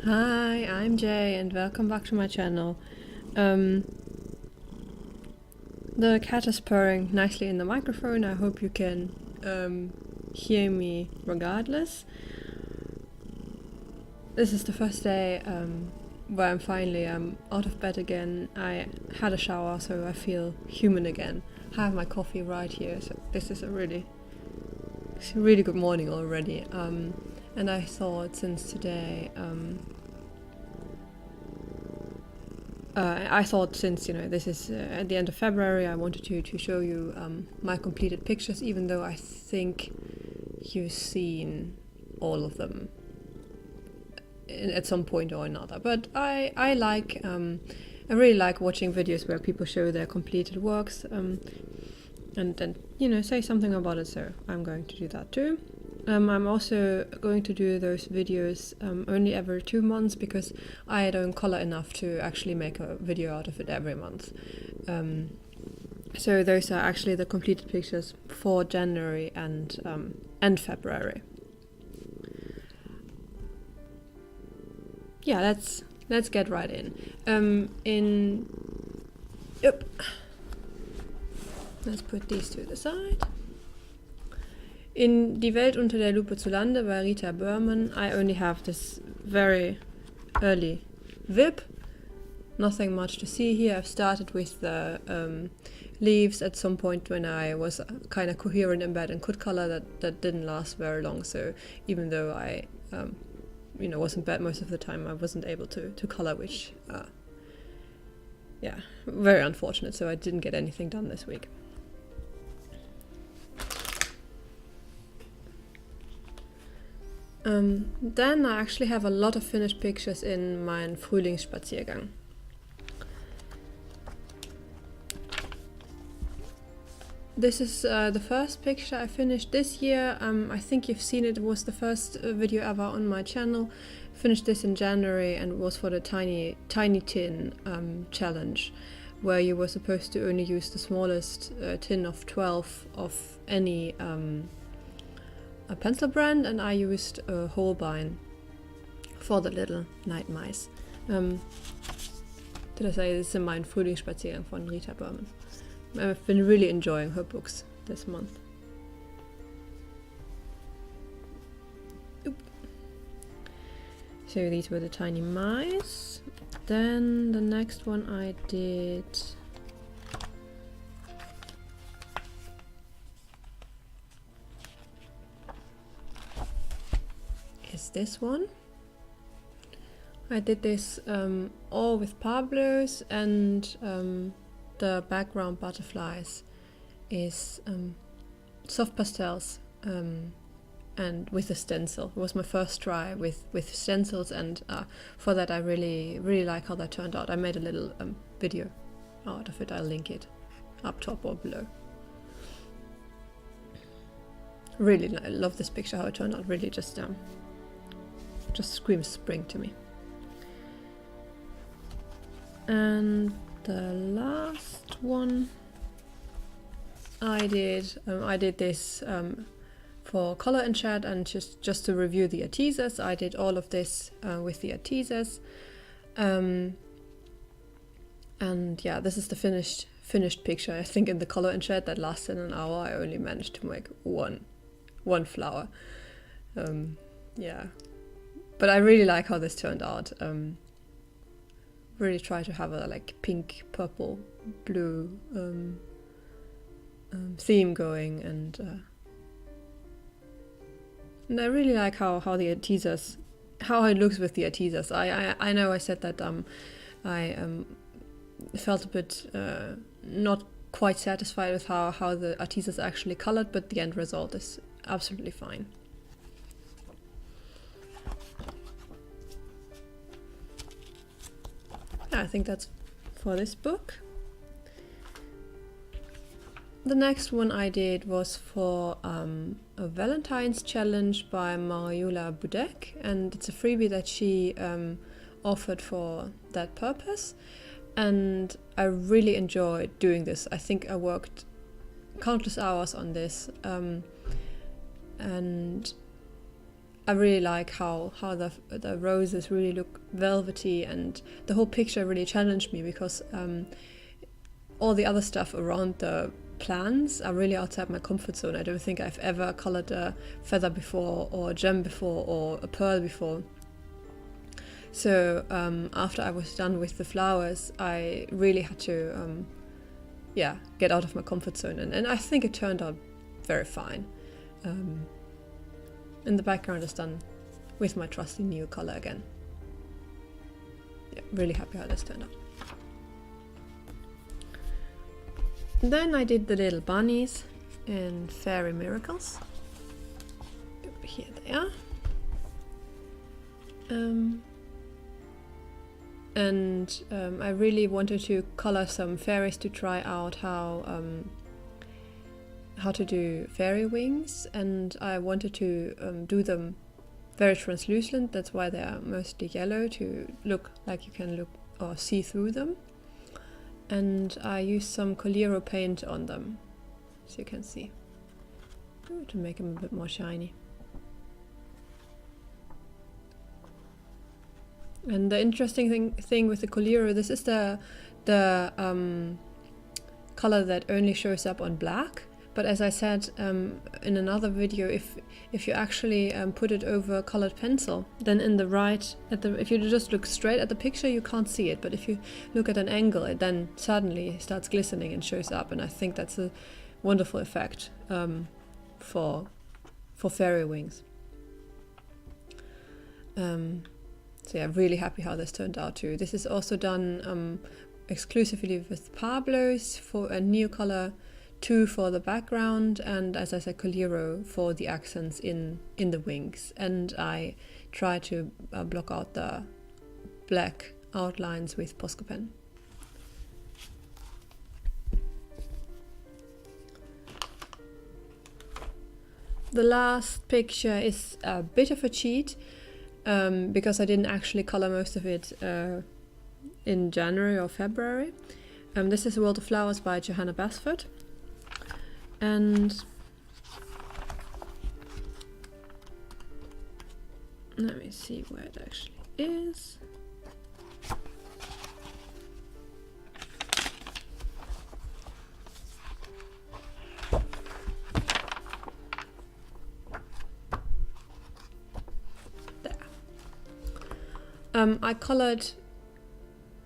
Hi, I'm Jay and welcome back to my channel. The cat is purring nicely in the microphone. I hope you can hear me regardless. This is the first day where I'm finally out of bed again. I had a shower, so I feel human again. I have my coffee right here, so this is a really good morning already. And I thought since today, this is at the end of February, I wanted to show you my completed pictures, even though I think you've seen all of them at some point or another. But I really like watching videos where people show their completed works and then say something about it. So I'm going to do that too. I'm also going to do those videos only every 2 months because I don't color enough to actually make a video out of it every month. So those are actually the completed pictures for January and February. Yeah, let's get right in. Let's put these to the side. In Die Welt unter der Lupe zu Lande by Rita Berman, I only have this very early vib. Nothing much to see here. I've started with the leaves at some point when I was kind of coherent in bed and could color. That didn't last very long, so even though I was in bed most of the time, I wasn't able to color, which very unfortunate, so I didn't get anything done this week. Then I actually have a lot of finished pictures in my Frühlingsspaziergang. This is the first picture I finished this year. I think you've seen it. It was the first video ever on my channel. Finished this in January and it was for the tiny tin challenge, where you were supposed to only use the smallest tin of 12 of any a pencil brand, and I used a Holbein for the little night mice. Did I say this is in mein Frühlingsspaziergang von Rita Berman? I've been really enjoying her books this month. So these were the tiny mice. Then the next one I did is this one. I did this all with Pablos, and the background butterflies is soft pastels and with a stencil. It was my first try with stencils, and for that I really like how that turned out. I made a little video out of it. I'll link it up top or below. Really love this picture, how it turned out. Really just screams spring to me. And the last one I did this for color and chat, and just to review the Artisas. I did all of this with the Artisas, and yeah, this is the finished picture. I think in the color and chat that lasted an hour. I only managed to make one flower. Yeah. But I really like how this turned out. Really try to have a pink, purple, blue theme going, and I really like how the Artisas, how it looks with the Artisas. I know I said that I felt a bit not quite satisfied with how the Artisas actually colored, but the end result is absolutely fine. I think that's for this book. The next one I did was for a Valentine's challenge by Mariola Budek, and it's a freebie that she offered for that purpose, and I really enjoyed doing this. I think I worked countless hours on this, and I really like how the roses really look velvety, and the whole picture really challenged me because all the other stuff around the plants are really outside my comfort zone. I don't think I've ever colored a feather before, or a gem before, or a pearl before. So after I was done with the flowers, I really had to get out of my comfort zone, and I think it turned out very fine. And the background is done with my trusty new color again. Yeah, really happy how this turned out. Then I did the little bunnies in Fairy Miracles. Here they are. I really wanted to color some fairies to try out how to do fairy wings, and I wanted to do them very translucent. That's why they are mostly yellow, to look like you can look or see through them. And I used some Coliro paint on them, so you can see, to make them a bit more shiny. And the interesting thing with the Coliro, this is the color that only shows up on black. But as I said in another video, if you actually put it over colored pencil, then in the right, if you just look straight at the picture, you can't see it. But if you look at an angle, it then suddenly starts glistening and shows up. And I think that's a wonderful effect for fairy wings. So yeah, I'm really happy how this turned out too. This is also done exclusively with Pablos for a Neocolor 2 for the background, and as I said, Coliro for the accents in the wings. And I try to block out the black outlines with Posca pen. The last picture is a bit of a cheat, because I didn't actually color most of it in January or February. This is World of Flowers by Johanna Basford. And let me see where it actually is. I colored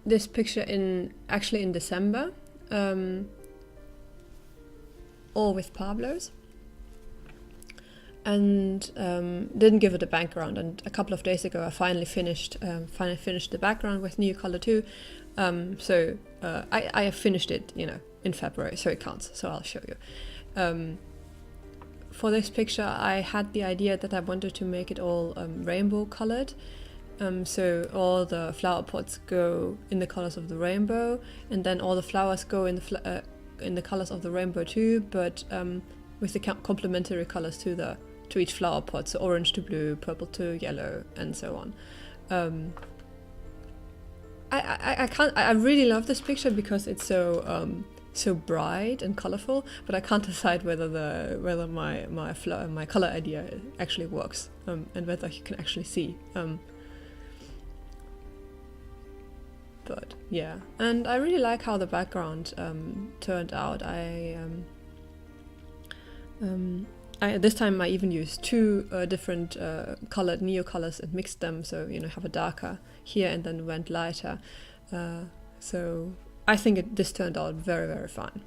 this picture in December, all with Pablos, and didn't give it a background. And a couple of days ago, I finally finished the background with Neocolor 2. So I have finished it, in February, so it counts. So I'll show you. For this picture, I had the idea that I wanted to make it all rainbow colored. So all the flower pots go in the colors of the rainbow, and then all the flowers go in the colors of the rainbow too, but with the complementary colors to each flower pot, so orange to blue, purple to yellow, and so on. I really love this picture because it's so bright and colorful, but I can't decide whether my color idea actually works, and whether you can actually see. But yeah, and I really like how the background turned out. This time I even used two different colored Neocolors and mixed them, so have a darker here and then went lighter. So I think this turned out very, very fine.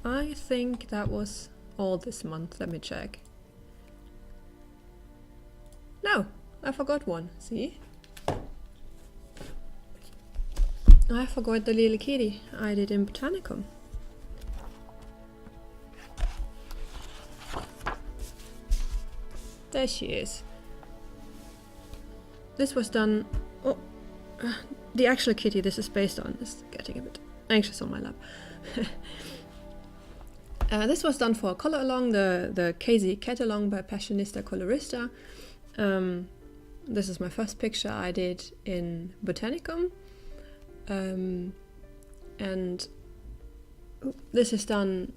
I think that was all this month. Let me check. No, I forgot one. See? I forgot the little kitty I did in Botanicum. There she is. This was done... Oh, the actual kitty this is based on is getting a bit anxious on my lap. This was done for a color along, the Casey Cat Along by Passionista Colorista. This is my first picture I did in Botanicum. And this is done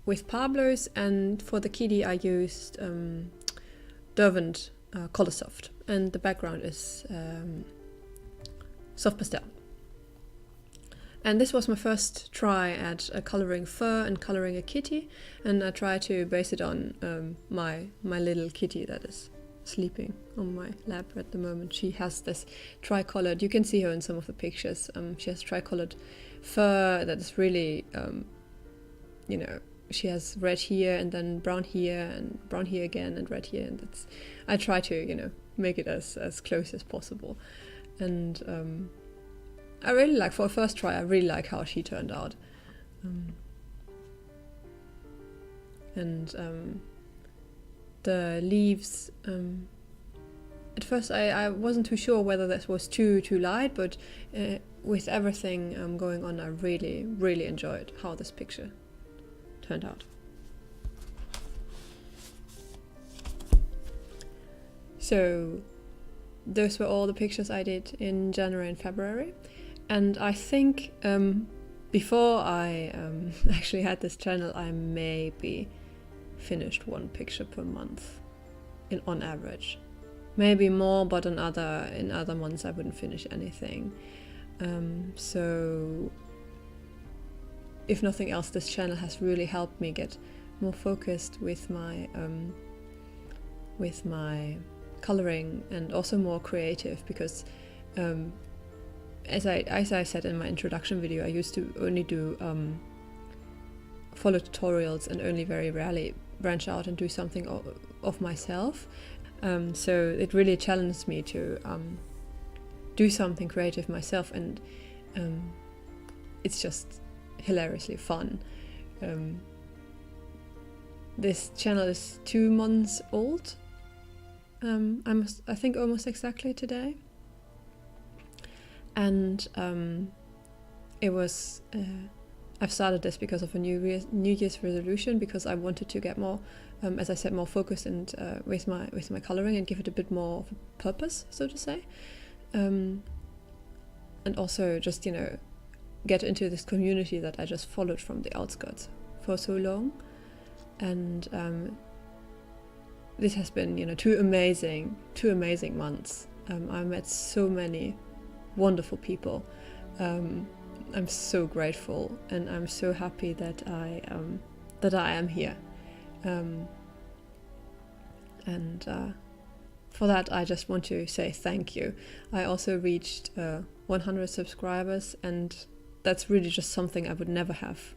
with Pablo's, and for the kitty I used Derwent Color Soft, and the background is soft pastel. And this was my first try at coloring fur and coloring a kitty, and I tried to base it on my little kitty that is sleeping on my lap at the moment. She has this tricolored, you can see her in some of the pictures, she has tricolored fur that is really, you know, she has red here and then brown here and brown here again and red here, and I try to, you know, make it as close as possible. And I really like, for a first try, I really like how she turned out. The leaves, at first I wasn't too sure whether this was too light, but with everything going on, I really enjoyed how this picture turned out. So those were all the pictures I did in January and February, and I think before I actually had this channel, I maybe finished one picture per month on average, maybe more, but in other months I wouldn't finish anything. So if nothing else, this channel has really helped me get more focused with my coloring, and also more creative, because as I said in my introduction video, I used to only do follow tutorials and only very rarely branch out and do something of myself. So it really challenged me to do something creative myself, and it's just hilariously fun. This channel is 2 months old. I think almost exactly today, and it was I've started this because of a New Year's resolution, because I wanted to get more, as I said, more focused and with my coloring, and give it a bit more of a purpose, so to say, and also just, you know, get into this community that I just followed from the outskirts for so long. And this has been, you know, two amazing months. I met so many wonderful people. I'm so grateful, and I'm so happy that I am here. For that, I just want to say thank you. I also reached 100 subscribers, and that's really just something I would never have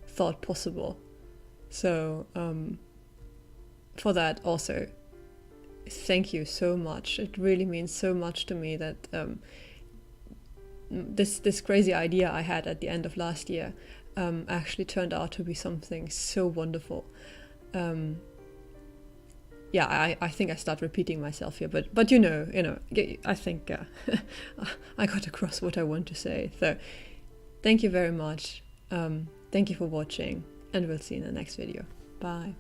thought possible. So for that also, thank you so much. It really means so much to me that this crazy idea I had at the end of last year actually turned out to be something so wonderful. I think I start repeating myself here, but you know, I think I got across what I want to say. So thank you very much. Thank you for watching, and we'll see you in the next video. Bye.